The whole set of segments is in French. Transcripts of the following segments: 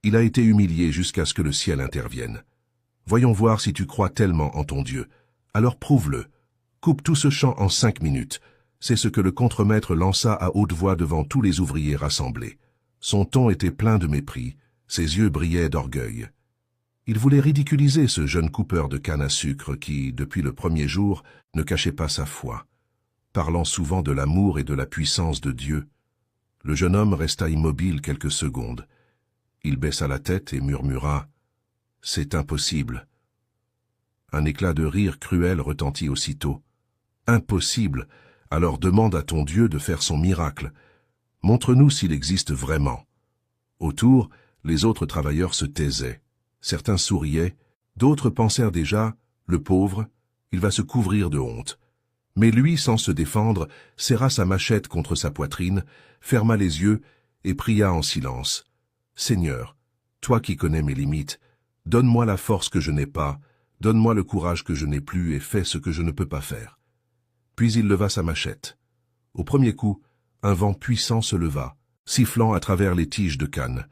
Il a été humilié jusqu'à ce que le ciel intervienne. Voyons voir si tu crois tellement en ton Dieu. Alors prouve-le. Coupe tout ce champ en 5 minutes. C'est ce que le contremaître lança à haute voix devant tous les ouvriers rassemblés. Son ton était plein de mépris, ses yeux brillaient d'orgueil. Il voulait ridiculiser ce jeune coupeur de canne à sucre qui, depuis le premier jour, ne cachait pas sa foi. Parlant souvent de l'amour et de la puissance de Dieu, le jeune homme resta immobile quelques secondes. Il baissa la tête et murmura « C'est impossible ». Un éclat de rire cruel retentit aussitôt. « Impossible, alors demande à ton Dieu de faire son miracle. Montre-nous s'il existe vraiment. » Autour, les autres travailleurs se taisaient. Certains souriaient, d'autres pensèrent déjà « Le pauvre, il va se couvrir de honte ». Mais lui, sans se défendre, serra sa machette contre sa poitrine, ferma les yeux et pria en silence. « Seigneur, toi qui connais mes limites, donne-moi la force que je n'ai pas, donne-moi le courage que je n'ai plus et fais ce que je ne peux pas faire. » Puis il leva sa machette. Au premier coup, un vent puissant se leva, sifflant à travers les tiges de canne.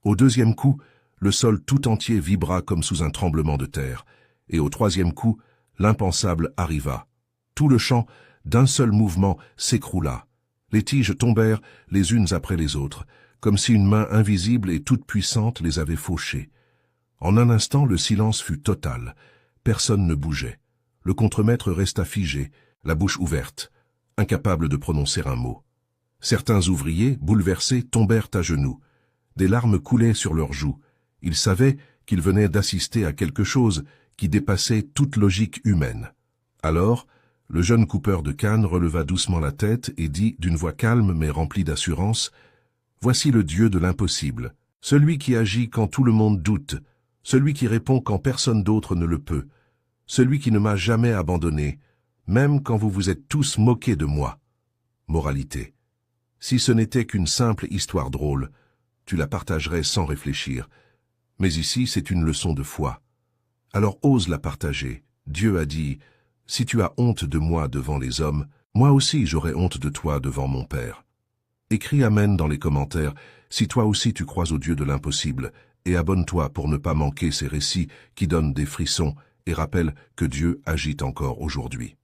Au deuxième coup, le sol tout entier vibra comme sous un tremblement de terre, et au troisième coup, l'impensable arriva. Tout le champ, d'un seul mouvement, s'écroula. Les tiges tombèrent les unes après les autres, comme si une main invisible et toute puissante les avait fauchées. En un instant, le silence fut total. Personne ne bougeait. Le contremaître resta figé, la bouche ouverte, incapable de prononcer un mot. Certains ouvriers, bouleversés, tombèrent à genoux. Des larmes coulaient sur leurs joues. Ils savaient qu'ils venaient d'assister à quelque chose qui dépassait toute logique humaine. Alors, le jeune coupeur de canne releva doucement la tête et dit d'une voix calme mais remplie d'assurance « Voici le Dieu de l'impossible, celui qui agit quand tout le monde doute, celui qui répond quand personne d'autre ne le peut, celui qui ne m'a jamais abandonné, même quand vous vous êtes tous moqués de moi. » Moralité. Si ce n'était qu'une simple histoire drôle, tu la partagerais sans réfléchir. Mais ici, c'est une leçon de foi. Alors ose la partager. Dieu a dit « Si tu as honte de moi devant les hommes, moi aussi j'aurai honte de toi devant mon Père. » Écris Amen dans les commentaires si toi aussi tu crois au Dieu de l'impossible et abonne-toi pour ne pas manquer ces récits qui donnent des frissons et rappellent que Dieu agit encore aujourd'hui.